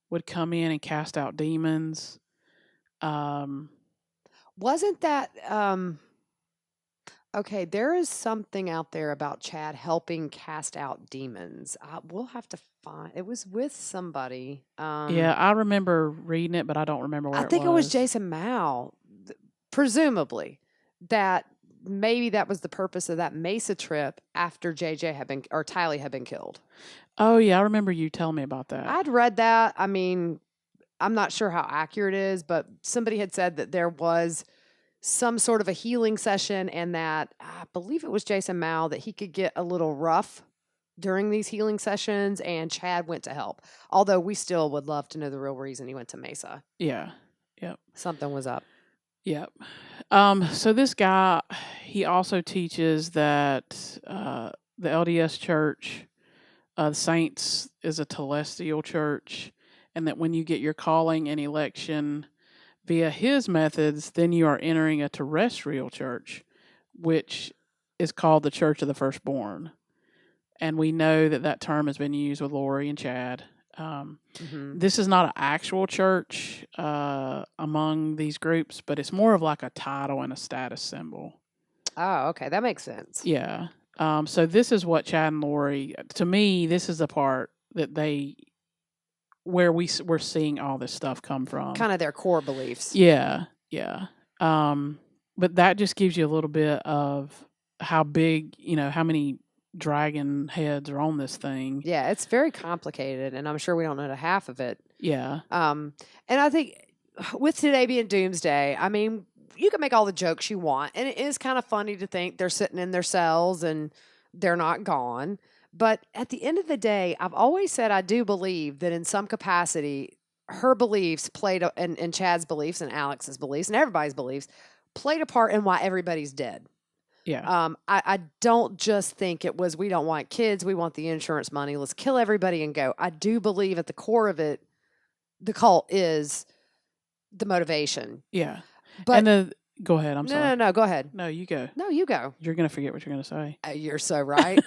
would come in and cast out demons. Wasn't that okay? There is something out there about Chad helping cast out demons. We'll have to find. It was with somebody. Yeah, I remember reading it, but I don't remember where it was. I think it was Jason Mao, presumably, that maybe that was the purpose of that Mesa trip after JJ had been, or Tylee had been killed. Oh, yeah, I remember you telling me about that. I'd read that. I mean, I'm not sure how accurate it is, but somebody had said that there was some sort of a healing session, and that I believe it was Jason Mao, that he could get a little rough during these healing sessions, and Chad went to help. Although we still would love to know the real reason he went to Mesa. Yeah. Yep. Something was up. Yep. So this guy, he also teaches that the LDS Church, the Saints, is a telestial church, and that when you get your calling and election via his methods, then you are entering a terrestrial church, which is called the Church of the Firstborn. And we know that that term has been used with Lori and Chad. This is not an actual church among these groups, but it's more of like a title and a status symbol. Oh, okay. That makes sense. Yeah. So this is what Chad and Lori, to me, this is the part that where we're seeing all this stuff come from. Kind of their core beliefs. Yeah. Yeah. But that just gives you a little bit of how big, how many dragon heads are on this thing. Yeah, it's very complicated, and I'm sure we don't know the half of it. Yeah. And I think with today being Doomsday, I mean, you can make all the jokes you want, and it is kind of funny to think they're sitting in their cells and they're not gone. But at the end of the day, I've always said I do believe that in some capacity, her beliefs and Chad's beliefs and Alex's beliefs and everybody's beliefs played a part in why everybody's dead. Yeah. I don't just think it was, we don't want kids, we want the insurance money, let's kill everybody and go. I do believe at the core of it, the cult is the motivation. Yeah. But go ahead. I'm sorry. No, go ahead. No, you go. No, you go. You're going to forget what you're going to say. You're so right.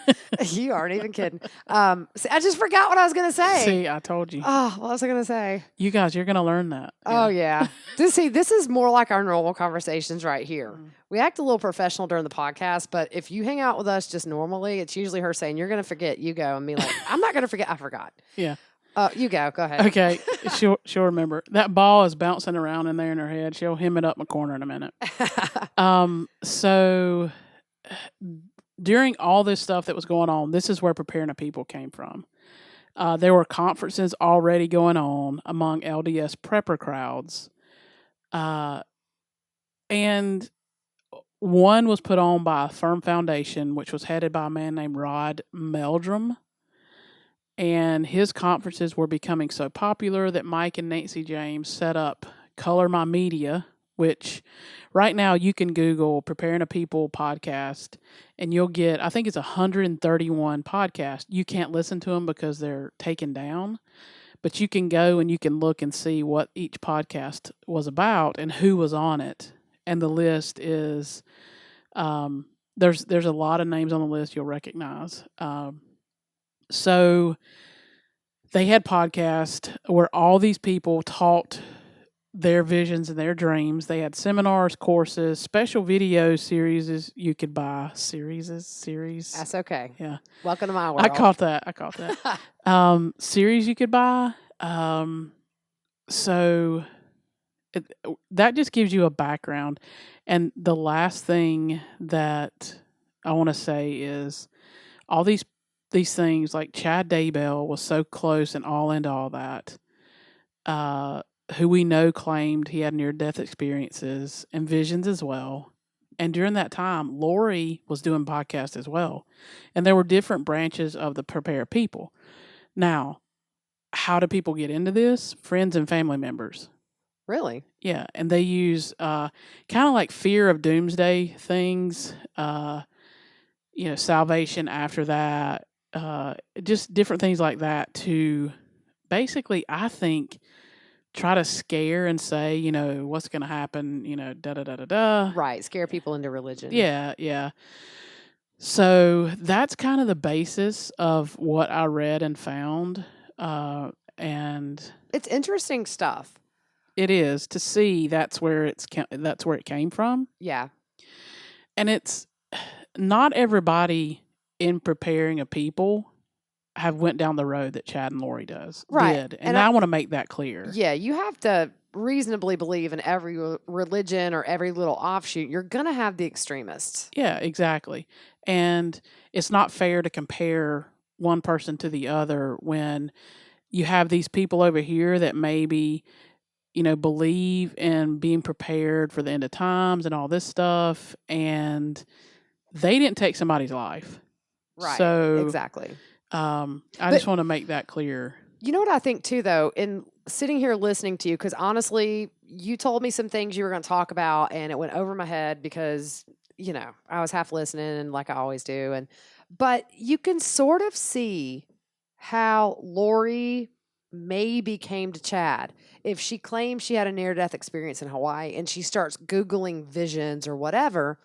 You aren't even kidding. See, I just forgot what I was going to say. See, I told you. Oh, what was I going to say? You guys, you're going to learn that. Oh, yeah. This is more like our normal conversations right here. We act a little professional during the podcast, but if you hang out with us just normally, it's usually her saying, you're going to forget, you go, and be like, I'm not going to forget, I forgot. Yeah. You go ahead. Okay, she'll remember. That ball is bouncing around in there in her head. She'll hem it up in the corner in a minute. So during all this stuff that was going on, this is where Preparing a People came from. There were conferences already going on among LDS prepper crowds. And one was put on by a firm foundation, which was headed by a man named Rod Meldrum. And his conferences were becoming so popular that Mike and Nancy James set up Color My Media, which right now you can Google Preparing a People podcast, and you'll get, I think it's 131 podcasts. You can't listen to them because they're taken down, but you can go and you can look and see what each podcast was about and who was on it. And the list is, there's a lot of names on the list you'll recognize. So they had podcasts where all these people taught their visions and their dreams. They had seminars, courses, special video series you could buy. Series. That's okay. Yeah. Welcome to my world. I caught that. Series you could buy. So that just gives you a background. And the last thing that I want to say is all these things, like Chad Daybell was so close and all into all that, who we know claimed he had near-death experiences and visions as well. And during that time, Lori was doing podcasts as well. And there were different branches of the Prepare People. Now, how do people get into this? Friends and family members. Really? Yeah, and they use kind of like fear of doomsday things, salvation after that, just different things like that to basically, I think, try to scare and say, what's going to happen, da-da-da-da-da. Right, scare people into religion. Yeah, yeah. So that's kind of the basis of what I read and found, and it's interesting stuff. It is to see that's where it came from. Yeah, and it's not everybody in Preparing a People have went down the road that Chad and Lori did. And I want to make that clear. Yeah, you have to reasonably believe in every religion or every little offshoot. You're going to have the extremists. Yeah, exactly. And it's not fair to compare one person to the other when you have these people over here that maybe, believe in being prepared for the end of times and all this stuff, and they didn't take somebody's life. Right. So exactly. I just want to make that clear. You know what I think too, though, in sitting here listening to you, because honestly, you told me some things you were going to talk about, and it went over my head because, I was half listening like I always do. But you can sort of see how Lori maybe came to Chad. If she claims she had a near-death experience in Hawaii and she starts Googling visions or whatever,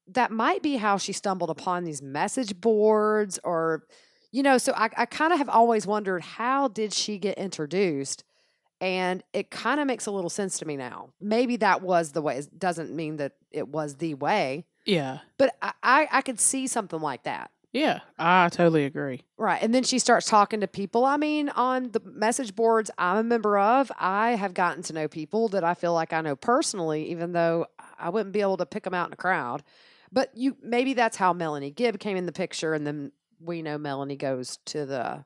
that might be how she stumbled upon these message boards or, so I kind of have always wondered, how did she get introduced? And it kind of makes a little sense to me now. Maybe that was the way. It doesn't mean that it was the way. Yeah. But I could see something like that. Yeah, I totally agree. Right. And then she starts talking to people. I mean, on the message boards I'm a member of, I have gotten to know people that I feel like I know personally, even though I wouldn't be able to pick them out in a crowd. But maybe that's how Melanie Gibb came in the picture. And then we know Melanie goes to the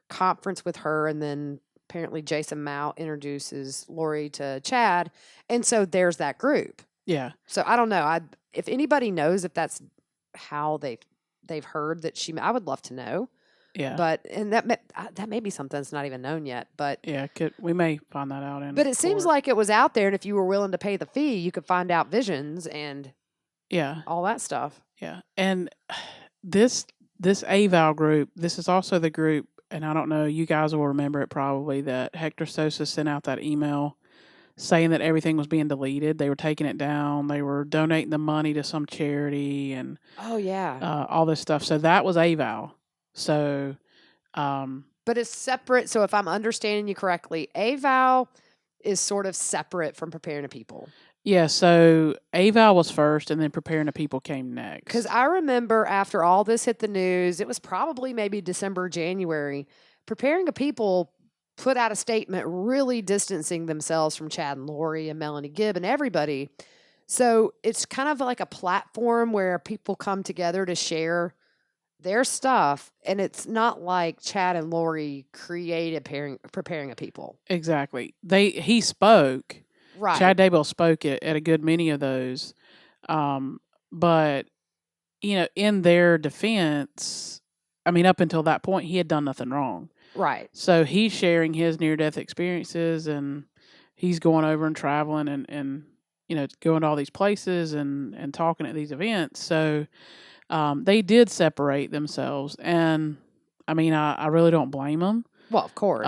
conference with her. And then apparently Jason Mao introduces Lori to Chad. And so there's that group. Yeah. So I don't know. If anybody knows if that's how they've heard that I would love to know. Yeah. But, and that may be something that's not even known yet, but. Yeah, we may find that out. But it seems like it was out there, and if you were willing to pay the fee, you could find out visions and. Yeah. All that stuff. Yeah. And this AVOW group, this is also the group, and I don't know, you guys will remember it probably, that Hector Sosa sent out that email saying that everything was being deleted. They were taking it down. They were donating the money to some charity and oh yeah, all this stuff. So that was AVOW. So, but it's separate. So if I'm understanding you correctly, AVOW is sort of separate from Preparing a People. Yeah. So AVOW was first, and then Preparing a People came next. Because I remember after all this hit the news, it was probably maybe December, January. Preparing a People put out a statement really distancing themselves from Chad and Lori and Melanie Gibb and everybody. So it's kind of like a platform where people come together to share their stuff. And it's not like Chad and Lori created Preparing a People. Exactly. He spoke. Right. Chad Daybell spoke at a good many of those. But, in their defense, I mean, up until that point, he had done nothing wrong. Right. So he's sharing his near-death experiences, and he's going over and traveling and going to all these places and talking at these events. So they did separate themselves. And, I mean, I really don't blame them. Well, of course.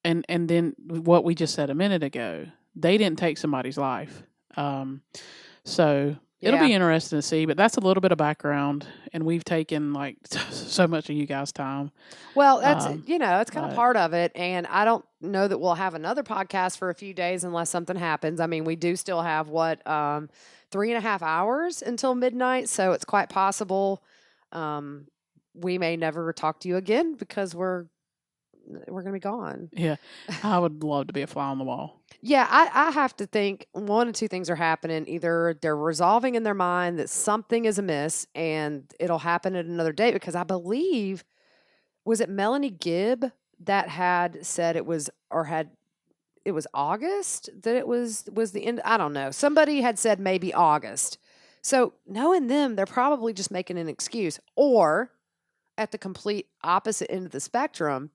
And then what we just said a minute ago, they didn't take somebody's life. So it'll be interesting to see, but that's a little bit of background, and we've taken like so much of you guys' time. Well, that's, it's kind of part of it. And I don't know that we'll have another podcast for a few days unless something happens. I mean, we do still have 3.5 hours until midnight. So it's quite possible we may never talk to you again because we're going to be gone. Yeah. I would love to be a fly on the wall. Yeah, I have to think one of two things are happening. Either they're resolving in their mind that something is amiss and it'll happen at another date, because I believe, was it Melanie Gibb that had said it was August that it was the end? I don't know. Somebody had said maybe August. So knowing them, they're probably just making an excuse. Or at the complete opposite end of the spectrum,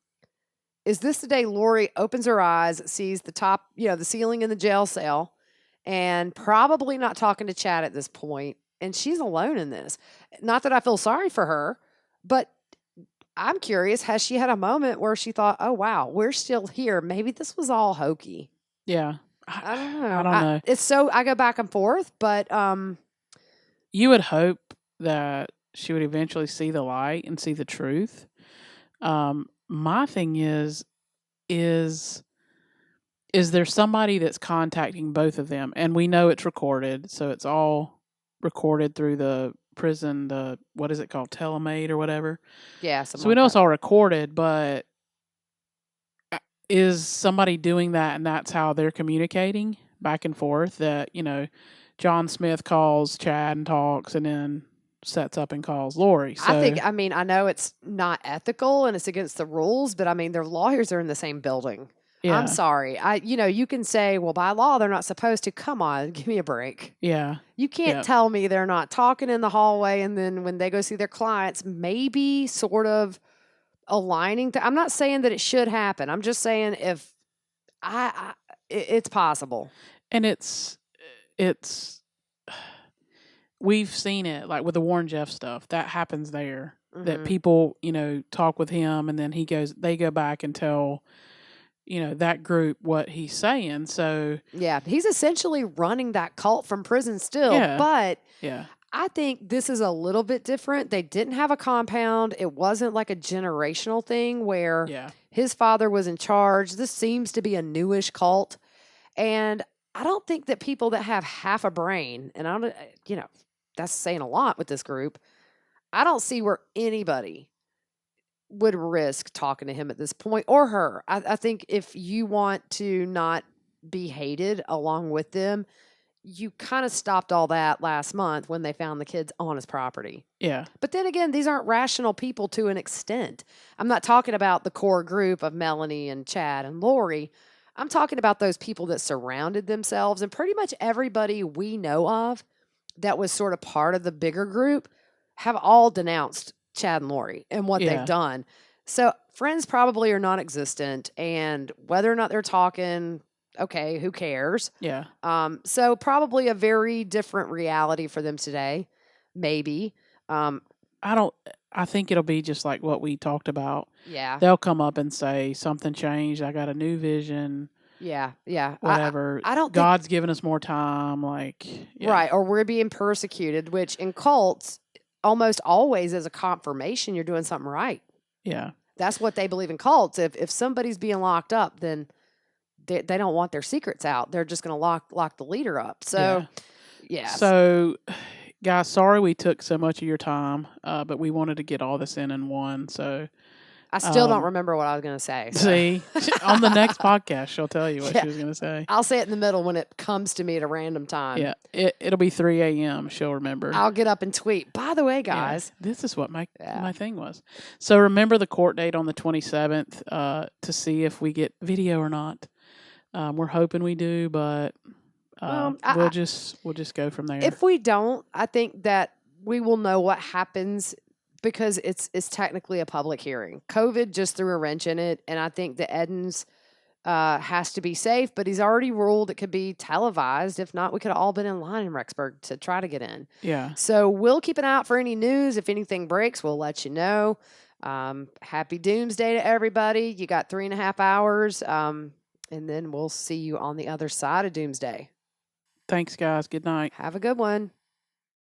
is this the day Lori opens her eyes, sees the top, the ceiling in the jail cell, and probably not talking to Chad at this point, and she's alone in this? Not that I feel sorry for her, but I'm curious, has she had a moment where she thought, oh, wow, we're still here. Maybe this was all hokey. Yeah. I don't know. I don't know. I go back and forth, but you would hope that she would eventually see the light and see the truth. My thing is there somebody that's contacting both of them? And we know it's recorded, so it's all recorded through the prison, what is it called, telemate or whatever? Yeah. So we know it's all recorded, but is somebody doing that, and that's how they're communicating back and forth? That, John Smith calls Chad and talks, and then sets up and calls Lori. So, I know it's not ethical and it's against the rules, but I mean, their lawyers are in the same building. Yeah. I'm sorry. You can say, well, by law, they're not supposed to. Come on, give me a break. Yeah. You can't tell me they're not talking in the hallway, and then when they go see their clients, maybe sort of aligning. I'm not saying that it should happen. I'm just saying if it's possible. And it's we've seen it like with the Warren Jeff stuff that happens there. That people, talk with him, and then they go back and tell, that group what he's saying. So yeah, he's essentially running that cult from prison still. Yeah. But yeah, I think this is a little bit different. They didn't have a compound. It wasn't like a generational thing where yeah, his father was in charge. This seems to be a newish cult. And I don't think that people that have half a brain, and I don't, that's saying a lot with this group. I don't see where anybody would risk talking to him at this point, or her. I think if you want to not be hated along with them, you kind of stopped all that last month when they found the kids on his property. yeah, But then again, these aren't rational people to an extent. I'm not talking about the core group of Melanie and Chad and Lori. I'm talking about those people that surrounded themselves, and pretty much everybody we know of that was sort of part of the bigger group have all denounced Chad and Lori and what Yeah. they've done. So friends probably are non-existent, and whether or not they're talking, okay, who cares? yeah. So probably a very different reality for them today, maybe. I think it'll be just like what we talked about. Yeah, They'll come up and say something changed. I got a new vision. yeah. Whatever. I don't think, God's given us more time. Like, yeah. right, or we're being persecuted, which in cults almost always is a confirmation you're doing something right. Yeah. That's what they believe in cults. If somebody's being locked up, then they don't want their secrets out. They're just going to lock the leader up. So, yeah. So, guys, sorry we took so much of your time, but we wanted to get all this in one. So, I still don't remember what I was going to say. So. See, on the next podcast, she'll tell you what she was going to say. I'll say it in the middle when it comes to me at a random time. Yeah, it'll be 3 a.m. She'll remember. I'll get up and tweet. By the way, guys, this is what my thing was. So remember the court date on the 27th to see if we get video or not. We're hoping we do, but we'll just go from there. If we don't, I think that we will know what happens because it's technically a public hearing. COVID just threw a wrench in it, and I think that Edens has to be safe, but he's already ruled it could be televised. If not, we could have all been in line in Rexburg to try to get in. Yeah. So we'll keep an eye out for any news. If anything breaks, we'll let you know. Happy Doomsday to everybody. You got 3.5 hours, and then we'll see you on the other side of Doomsday. Thanks, guys. Good night. Have a good one.